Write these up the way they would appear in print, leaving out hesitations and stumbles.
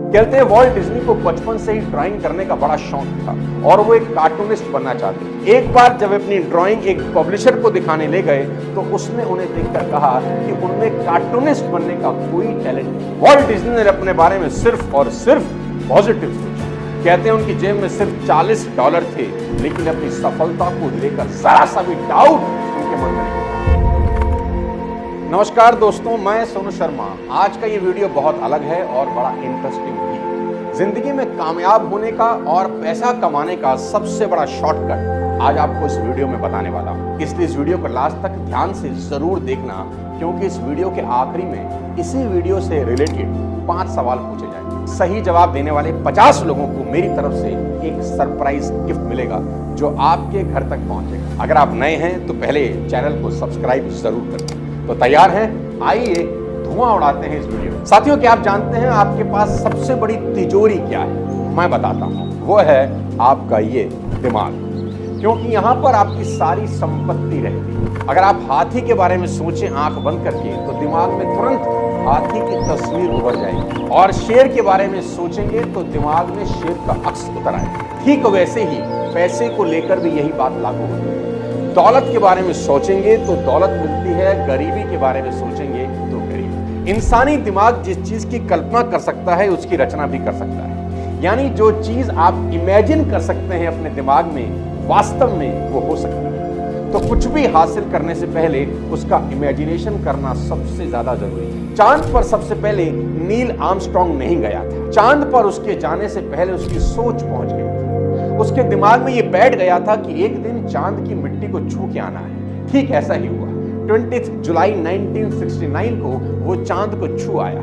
कहते हैं Walt Disney को बचपन से ही ड्राइंग करने का बड़ा शौक था और वो एक कार्टूनिस्ट बनना चाहते थे। एक बार जब अपनी ड्राइंग एक पब्लिशर को दिखाने ले गए तो उसने उन्हें देखकर कहा कि उनमें कार्टूनिस्ट बनने का कोई टैलेंट नहीं। वॉल्ट डिज्नी ने अपने बारे में सिर्फ और सिर्फ पॉजिटिव सोचा। कहते हैं उनकी जेब में सिर्फ $40 थे, लेकिन अपनी सफलता को लेकर जरा सा भी डाउट उनके मन में नहीं। नमस्कार दोस्तों, मैं सोनू शर्मा। आज का ये वीडियो बहुत अलग है और बड़ा इंटरेस्टिंग भी। जिंदगी में कामयाब होने का और पैसा कमाने का सबसे बड़ा शॉर्टकट आज आपको इस वीडियो में बताने वाला हूं। इसलिए इस वीडियो को लास्ट तक ध्यान से जरूर देखना, क्योंकि इस वीडियो के आखिरी में इसी वीडियो से रिलेटेड 5 सवाल पूछे जाएंगे। सही जवाब देने वाले 50 लोगों को मेरी तरफ से एक सरप्राइज गिफ्ट मिलेगा जो आपके घर तक पहुंचेगा। अगर आप नए हैं तो पहले चैनल को सब्सक्राइब जरूर करें। तो तैयार हैं? आइए धुआं उड़ाते हैं इस वीडियो में। साथियों, क्या आप जानते हैं आपके पास सबसे बड़ी तिजोरी क्या है? मैं बताता हूं, वो है आपका ये दिमाग। क्योंकि यहां पर आपकी सारी संपत्ति रहती है। अगर आप हाथी के बारे में सोचें आंख बंद करके, तो दिमाग में तुरंत हाथी की तस्वीर उभर जाएगी। और शेर के बारे में सोचेंगे तो दिमाग में शेर का अक्स उतर आएगा। ठीक वैसे ही पैसे को लेकर भी यही बात लागू होती है। दौलत के बारे में सोचेंगे तो दौलत मिलती है, गरीबी के बारे में सोचेंगे तो गरीबी। इंसानी दिमाग जिस चीज की कल्पना कर सकता है उसकी रचना भी कर सकता है। यानी जो चीज आप इमेजिन कर सकते हैं अपने दिमाग में, वास्तव में वो हो सकती है। तो कुछ भी हासिल करने से पहले उसका इमेजिनेशन करना सबसे ज्यादा जरूरी है। चांद पर सबसे पहले नील आर्मस्ट्रांग नहीं गया था। चांद पर उसके जाने से पहले उसकी सोच पहुंच गई थी। उसके दिमाग में ये बैठ गया था कि एक दिन चांद की मिट्टी को छू के आना है। ठीक ऐसा ही हुआ। 20 जुलाई 1969 को वो चांद को छू आया।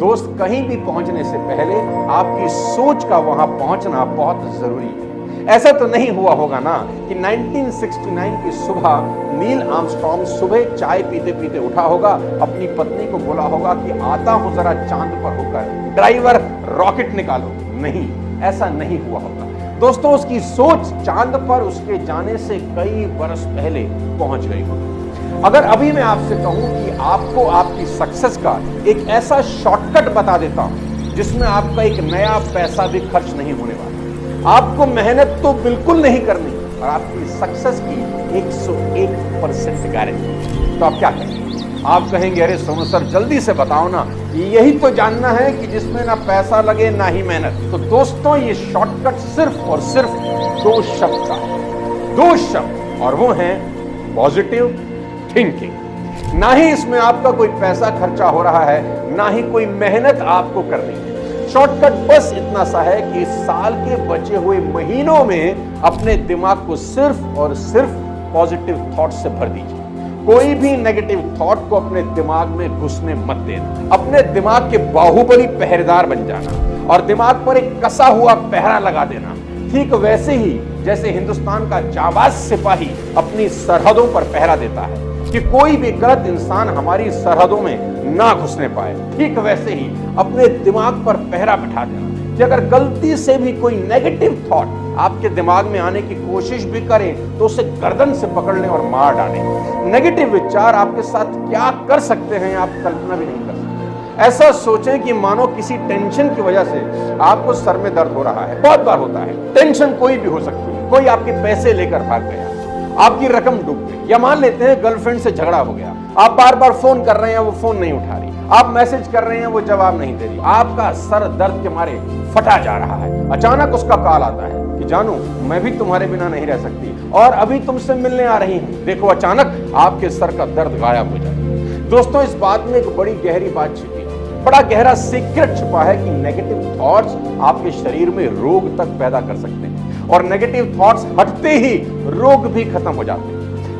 दोस्त, कहीं भी पहुंचने से पहले आपकी सोच का वहां पहुंचना बहुत जरूरी है। ऐसा तो नहीं हुआ होगा ना कि 1969 की सुबह नील आर्मस्ट्रांग सुबह चाय पीते पीते उठा होगा, अपनी पत्नी को बोला होगा कि आता हूं जरा चांद पर होकर, ड्राइवर रॉकेट निकालो। नहीं, ऐसा नहीं हुआ होगा। दोस्तों, उसकी सोच चांद पर उसके जाने से कई बरस पहले पहुंच गई होगी। अगर अभी मैं आपसे कहूं कि आपको आपकी सक्सेस का एक ऐसा शॉर्टकट बता देता हूं जिसमें आपका एक नया पैसा भी खर्च नहीं होने वाला, आपको मेहनत तो बिल्कुल नहीं करनी और आपकी सक्सेस की 101% गारंटी, तो आप क्या करेंगे? आप कहेंगे, अरे सोनू सर जल्दी से बताओ ना, यही तो जानना है कि जिसमें ना पैसा लगे ना ही मेहनत। तो दोस्तों, ये शॉर्टकट सिर्फ और सिर्फ 2 शब्द का है। 2 शब्द, और वो हैं पॉजिटिव थिंकिंग। ना ही इसमें आपका कोई पैसा खर्चा हो रहा है, ना ही कोई मेहनत आपको करनी है। शॉर्टकट बस इतना सा है कि इस साल के बचे हुए महीनों में अपने दिमाग को सिर्फ और सिर्फ पॉजिटिव थॉट से भर दीजिए। कोई भी नेगेटिव थॉट को अपने दिमाग में घुसने मत देना। अपने दिमाग के बाहुबली पहरेदार बन जाना और दिमाग पर एक कसा हुआ पहरा लगा देना। ठीक वैसे ही जैसे हिंदुस्तान का जाबाज सिपाही अपनी सरहदों पर पहरा देता है कि कोई भी गलत इंसान हमारी सरहदों में ना घुसने पाए, ठीक वैसे ही अपने दिमाग पर पहरा बिठा देना कि अगर गलती से भी कोई नेगेटिव थॉट आपके दिमाग में आने की कोशिश भी करें तो उसे गर्दन से पकड़ लें और मार डालें। नेगेटिव विचार आपके साथ क्या कर सकते हैं आप कल्पना भी नहीं कर सकते। ऐसा सोचें कि मानो किसी टेंशन की वजह से आपको सर में दर्द हो रहा है। बहुत बार होता है। टेंशन कोई भी हो सकती है। कोई आपके पैसे लेकर भाग गया, आपकी रकम डूब गई, या मान लेते हैं गर्लफ्रेंड से झगड़ा हो गया। आप बार बार फोन कर रहे हैं, वो फोन नहीं उठा रही, आप मैसेज कर रहे हैं, वो जवाब नहीं दे रही, आपका सर दर्द के मारे फटा जा रहा है। अचानक उसका कॉल आता है कि जानू, मैं भी तुम्हारे बिना नहीं रह सकती और अभी तुमसे मिलने आ रही हूं। देखो, अचानक आपके सर का दर्द गायब हो जाए। दोस्तों, इस बात में एक बड़ी गहरी बात छिपी है, बड़ा गहरा सीक्रेट छुपा है कि नेगेटिव थॉट्स आपके शरीर में रोग तक पैदा कर सकते हैं और नेगेटिव थॉट्स हटते ही रोग भी खत्म हो जाते हैं।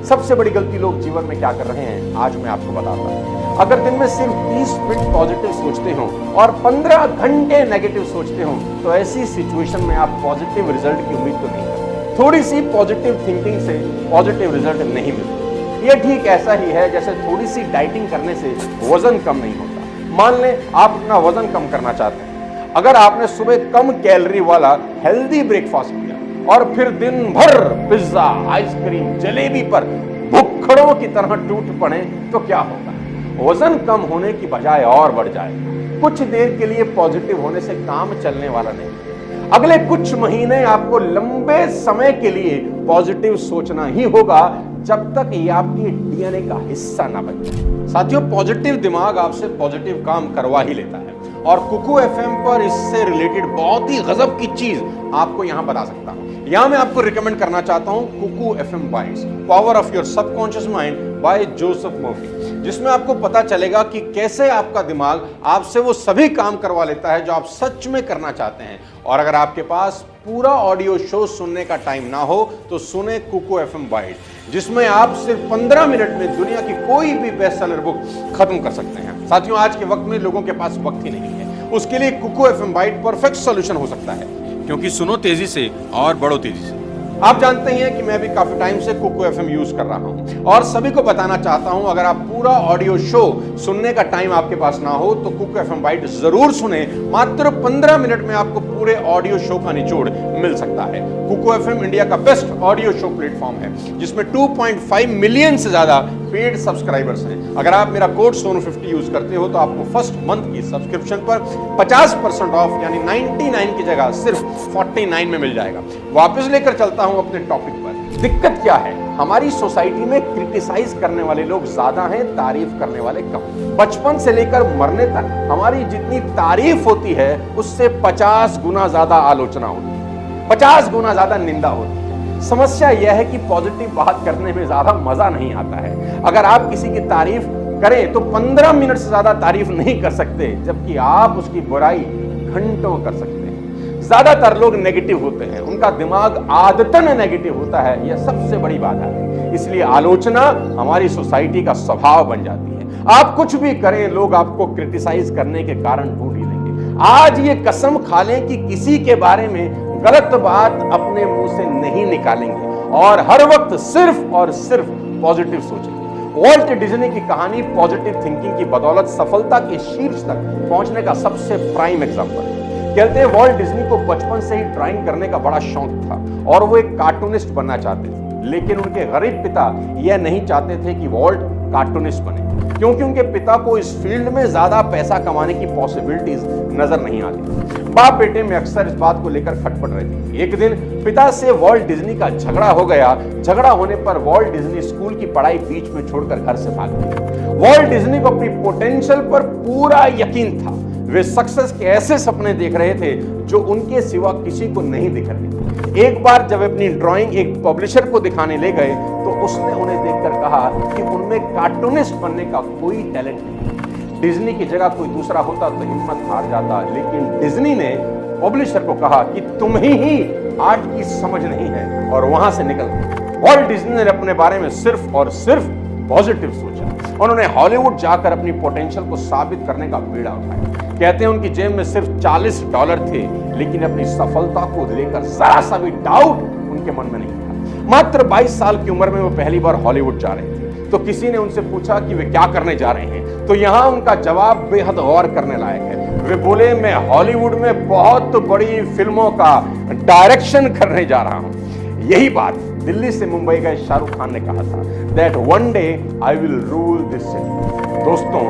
सबसे बड़ी गलती लोग जीवन में क्या कर रहे हैं, आज मैं आपको बताता हूं। अगर दिन में सिर्फ 30 मिनट पॉजिटिव सोचते हो और 15 घंटे नेगेटिव सोचते हो, तो ऐसी सिचुएशन में आप पॉजिटिव रिजल्ट की उम्मीद तो नहीं करते। थोड़ी सी पॉजिटिव थिंकिंग से पॉजिटिव रिजल्ट नहीं मिलते। ये ठीक ऐसा ही है जैसे थोड़ी सी डाइटिंग करने से वजन कम नहीं होता। मान लें आप अपना वजन कम करना चाहते हैं। अगर आपने सुबह कम कैलोरी वाला हेल्दी ब्रेकफास्ट किया और फिर दिन भर पिज्जा, आइसक्रीम, जलेबी पर भुक्खड़ों की तरह टूट पड़े, तो क्या होगा? वजन कम होने की बजाय और बढ़ जाए। कुछ देर के लिए पॉजिटिव होने से काम चलने वाला नहीं। अगले कुछ महीने आपको लंबे समय के लिए पॉजिटिव सोचना ही होगा, जब तक ये आपके डीएनए का हिस्सा ना बन जाए। साथियों, पॉजिटिव दिमाग आपसे पॉजिटिव काम करवा ही लेता है, और कुकू एफएम पर इससे रिलेटेड बहुत ही गजब की चीज आपको यहां बता सकता हूं। यहां मैं आपको रिकमेंड करना चाहता हूं Kuku FM bytes, power of your subconscious mind by Joseph Murphy, जिसमें आपको पता चलेगा कि कैसे आपका दिमाग आपसे वो सभी काम करवा लेता है जो आप सच में करना चाहते हैं। और अगर आपके पास पूरा ऑडियो शो सुनने का टाइम ना हो तो सुने कुकू एफएम बाइट, जिसमें आप सिर्फ 15 मिनट में दुनिया की कोई भी बेस्ट सेलर बुक खत्म कर सकते हैं। साथियों, आज के वक्त में लोगों के पास वक्त ही नहीं है, उसके लिए Kuku FM byte perfect solution हो सकता है, क्योंकि सुनो तेजी से और बढ़ो तेजी से। आप जानते हैं कि मैं भी काफी टाइम से कुकू एफएम यूज कर रहा हूं, और सभी को बताना चाहता हूं, अगर आप पूरा ऑडियो शो सुनने का टाइम आपके पास ना हो तो कुकू एफएम बाइट जरूर सुने। मात्र 15 मिनट में आपको पूरे ऑडियो शो का निचोड़ मिल सकता है। कुकू एफएम इंडिया का बेस्ट ऑडियो शो प्लेटफॉर्म है, जिसमें 2.5 मिलियन से ज्यादा पेड सब्सक्राइबर्स हैं। अगर आप मेरा कोड सोनू50 यूज करते हो तो आपको फर्स्ट मंथ की सब्सक्रिप्शन पर 50% ऑफ, यानी 99 की जगह सिर्फ 49 में मिल जाएगा। वापस लेकर चलता हूं अपने टॉपिक पर। दिक्कत क्या है? हमारी सोसाइटी में क्रिटिसाइज करने वाले लोग ज्यादा हैं, तारीफ करने वाले कम। बचपन से लेकर मरने तक हमारी जितनी तारीफ होती है उससे 50 गुना ज्यादा आलोचना होती है, 50 गुना ज्यादा निंदा होती है। समस्या यह है कि पॉजिटिव बात करने में ज्यादा मजा नहीं आता है। अगर आप किसी की तारीफ करें तो 15 मिनट से ज्यादा तारीफ नहीं कर सकते, जबकि आप उसकी बुराई घंटों कर सकते हैं। ज्यादातर लोग नेगेटिव होते हैं, उनका दिमाग आदतन नेगेटिव होता है, यह सबसे बड़ी बात है। इसलिए आलोचना हमारी सोसाइटी का स्वभाव बन जाती है। आप कुछ भी करें, लोग आपको क्रिटिसाइज करने के कारण ढूंढ ही लेंगे। आज ये कसम खा लें कि किसी के बारे में गलत बात अपने मुंह से नहीं निकालेंगे, और हर वक्त सिर्फ और सिर्फ पॉजिटिव सोचेंगे। वॉल्ट डिज्नी की कहानी पॉजिटिव थिंकिंग की बदौलत सफलता के शीर्ष तक पहुंचने का सबसे प्राइम एग्जांपल है। कहते हैं वॉल्ट डिज्नी को बचपन से ही ड्राइंग करने का बड़ा शौक था, और वो एक कार्टूनिस्ट बनना चाहते थे। लेकिन उनके गरीब पिता यह नहीं चाहते थे कि वॉल्ट कार्टूनिस्ट बने, क्योंकि उनके पिता को इस फील्ड में ज्यादा पैसा कमाने की पॉसिबिलिटीज नजर नहीं आती। बाप बेटे में अक्सर इस बात को लेकर खटपट रहती थी। एक दिन पिता से वॉल्ट डिज्नी का झगड़ा हो गया। झगड़ा होने पर वॉल्ट डिज्नी स्कूल की पढ़ाई बीच में छोड़कर घर से भाग गए। वॉल्ट डिज्नी को अपनी पोटेंशियल पर पूरा यकीन था। वे सक्सेस के ऐसे सपने देख रहे थे जो उनके सिवा किसी को नहीं दिख रहे। एक बार जब अपनी ड्राइंग एक पब्लिशर को दिखाने ले गए तो उसने उन्हें देखकर कहा कि उनमें कार्टूनिस्ट बनने का कोई टैलेंट नहीं। डिज्नी की जगह कोई दूसरा होता तो हिम्मत हार जाता, लेकिन डिज्नी ने पब्लिशर को कहा कि तुम्हें ही आर्ट की समझ नहीं है, और वहां से निकल गए। वॉल्ट डिज्नी ने अपने बारे में सिर्फ और सिर्फ पॉजिटिव सोचा। उन्होंने हॉलीवुड जाकर अपनी पोटेंशियल को साबित करने का बीड़ा उठाया। कहते हैं उनकी जेब में सिर्फ $40 थे, लेकिन अपनी सफलता को लेकर जरा सा भी डाउट उनके मन में नहीं था। मात्र 22 साल की उम्र में वो पहली बार हॉलीवुड जा रहे थे। तो किसी ने उनसे पूछा कि वे क्या करने जा रहे हैं, तो यहां उनका जवाब बेहद गौर करने लायक है। वे बोले, मैं हॉलीवुड में बहुत बड़ी फिल्मों का डायरेक्शन करने जा रहा हूं। यही बात दिल्ली से मुंबई गए शाहरुख खान ने कहा था, that one day I will rule this city. दोस्तों,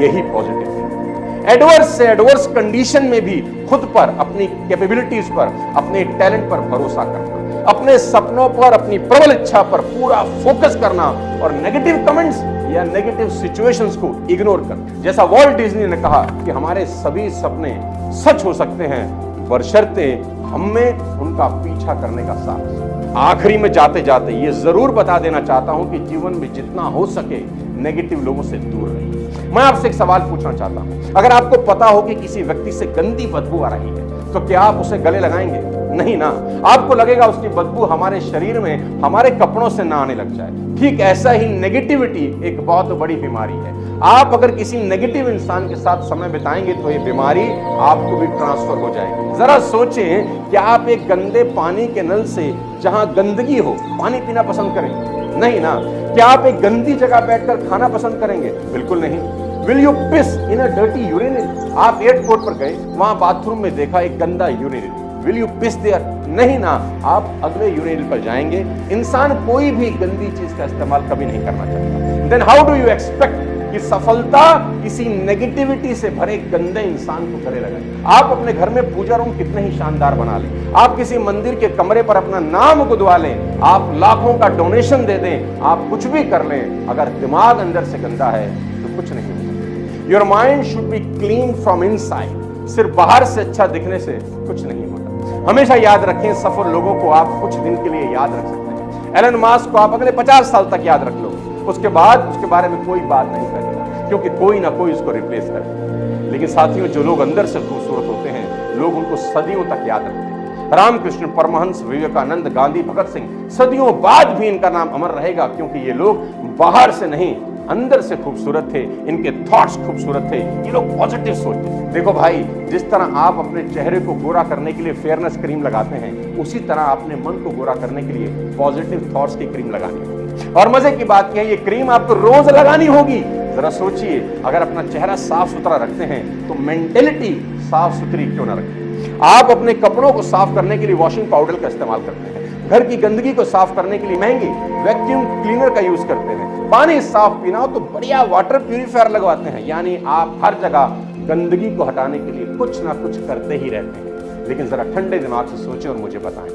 यही पॉजिटिव है। एडवर्स से एडवर्स कंडीशन में भी खुद पर, अपनी कैपेबिलिटीज पर, अपने टैलेंट पर भरोसा करना, अपने सपनों पर, अपनी प्रबल इच्छा पर पूरा फोकस करना, और नेगेटिव कमेंट्स या नेगेटिव सिचुएशंस को इग्नोर करना। जैसा वॉल्ट डिज्नी ने कहा कि हमारे सभी सपने सच हो सकते हैं, बशर्ते हमें उनका पीछा करने का साहस। आखिरी में जाते जाते ये जरूर बता देना चाहता हूं कि जीवन में जितना हो सके नेगेटिव लोगों से दूर रहिए। मैं आपसे एक सवाल पूछना चाहता हूं, अगर आपको पता हो कि किसी व्यक्ति से गंदी बदबू आ रही है तो क्या आप उसे गले लगाएंगे? नहीं ना, आपको लगेगा उसकी बदबू हमारे शरीर में, हमारे कपड़ों से ना आने लग जाए। ठीक ऐसा ही नेगेटिविटी एक बहुत बड़ी बीमारी है। आप अगर किसी नेगेटिव इंसान के साथ समय बिताएंगे तो ये बीमारी आपको भी ट्रांसफर हो जाएगी। जरा सोचें कि आप एक गंदे पानी के नल से जहां गंदगी हो पानी पीना पसंद करेंगे? नहीं ना। क्या आप एक गंदी जगह बैठकर खाना पसंद करेंगे? बिल्कुल नहीं। Will you piss in a dirty urinary? आप एयरपोर्ट पर गए, वहां बाथरूम में देखा एक गंदा urinary, will you piss there? नहीं ना, आप अगले यूरिनरी पर जाएंगे। इंसान कोई भी गंदी चीज का इस्तेमाल कभी नहीं करना चाहता। Then how do you expect कि सफलता किसी नेगेटिविटी से भरे गंदे इंसान को गले लगाए। आप अपने घर में पूजा रूम कितने ही शानदार बना लें, आप किसी मंदिर के कमरे पर अपना नाम गुदवा लें, आप लाखों का डोनेशन दे दें, आप कुछ भी कर लें, अगर दिमाग अंदर से गंदा है तो कुछ नहीं होगा। Your mind should be clean from inside. सिर्फ बाहर से अच्छा दिखने से कुछ नहीं होता। हमेशा याद रखें, सफल लोगों को आप कुछ दिन के लिए याद रख सकते हैं। एलन मास्क को आप अगले 50 साल तक याद रख लो, उसके बाद उसके बारे में कोई बात नहीं करेगा, क्योंकि कोई ना कोई उसको रिप्लेस करेगा। लेकिन साथियों, जो लोग अंदर से खूबसूरत होते हैं, लोग उनको सदियों तक याद रखते हैं। रामकृष्ण परमहंस, विवेकानंद, गांधी, भगत सिंह, सदियों बाद भी इनका नाम अमर रहेगा, क्योंकि ये लोग बाहर से नहीं अंदर से खूबसूरत थे, इनके थॉट्स खूबसूरत थे, ये लोग पॉजिटिव सोचते थे। देखो भाई, जिस तरह आप अपने चेहरे को गोरा करने के लिए फेयरनेस क्रीम लगाते हैं, उसी तरह अपने मन को गोरा करने के लिए पॉजिटिव थॉट्स की क्रीम लगानी होगी। और मजे की बात यह है, ये क्रीम आपको रोज लगानी होगी। जरा सोचिए, अगर अपना चेहरा साफ सुथरा रखते हैं तो मेंटेलिटी साफ सुथरी क्यों ना रखें। आप अपने कपड़ों को साफ करने के लिए वॉशिंग पाउडर का इस्तेमाल करते हैं, घर की गंदगी को साफ करने के लिए महंगी वैक्यूम क्लीनर का यूज करते हैं, पानी साफ पीना हो तो बढ़िया वाटर प्यूरिफायर लगवाते हैं। यानी आप हर जगह गंदगी को हटाने के लिए कुछ ना कुछ करते ही रहते हैं। लेकिन जरा ठंडे दिमाग से सोचें और मुझे बताएं,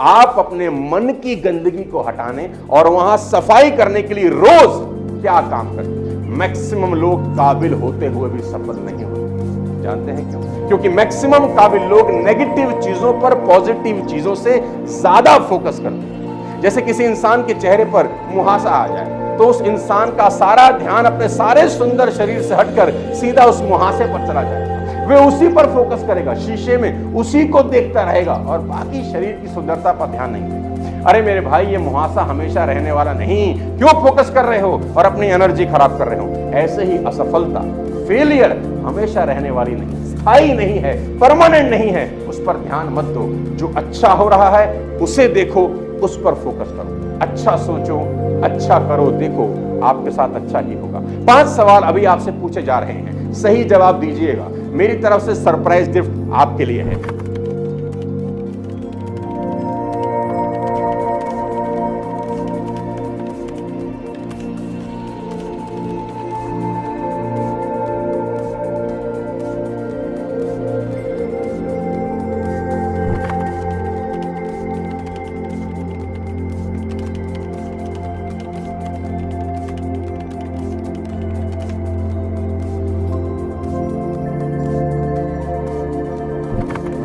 आप अपने मन की गंदगी को हटाने और वहां सफाई करने के लिए रोज क्या काम करते हैं? मैक्सिमम लोग काबिल होते हुए भी सफल नहीं होते। जानते हैं क्यों? क्योंकि मैक्सिमम काबिल लोग नेगेटिव चीजों पर पॉजिटिव चीजों से ज्यादा फोकस करते हैं। जैसे किसी इंसान के चेहरे पर मुहासा आ जाए तो उस इंसान का सारा ध्यान अपने सारे सुंदर शरीर से हटकर सीधा उस मुहासे पर चला जाएगा। वे उसी पर फोकस करेगा, शीशे में उसी को देखता रहेगा और बाकी शरीर की सुंदरता पर ध्यान नहीं देगा। अरे मेरे भाई, ये मुहासा हमेशा रहने वाला नहीं, क्यों फोकस कर रहे हो और अपनी एनर्जी खराब कर रहे हो? ऐसे ही असफलता, फेलियर हमेशा रहने वाली नहीं, स्थायी नहीं है, परमानेंट नहीं है। उस पर ध्यान मत दो। जो अच्छा हो रहा है उसे देखो, उस पर फोकस करो, अच्छा सोचो, अच्छा करो, देखो आपके साथ अच्छा ही होगा। 5 सवाल अभी आपसे पूछे जा रहे हैं, सही जवाब दीजिएगा। मेरी तरफ से सरप्राइज गिफ्ट आपके लिए है।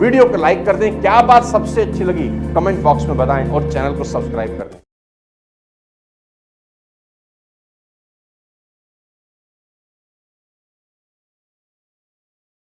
वीडियो को लाइक कर दें, क्या बात सबसे अच्छी लगी कमेंट बॉक्स में बताएं और चैनल को सब्सक्राइब कर दें।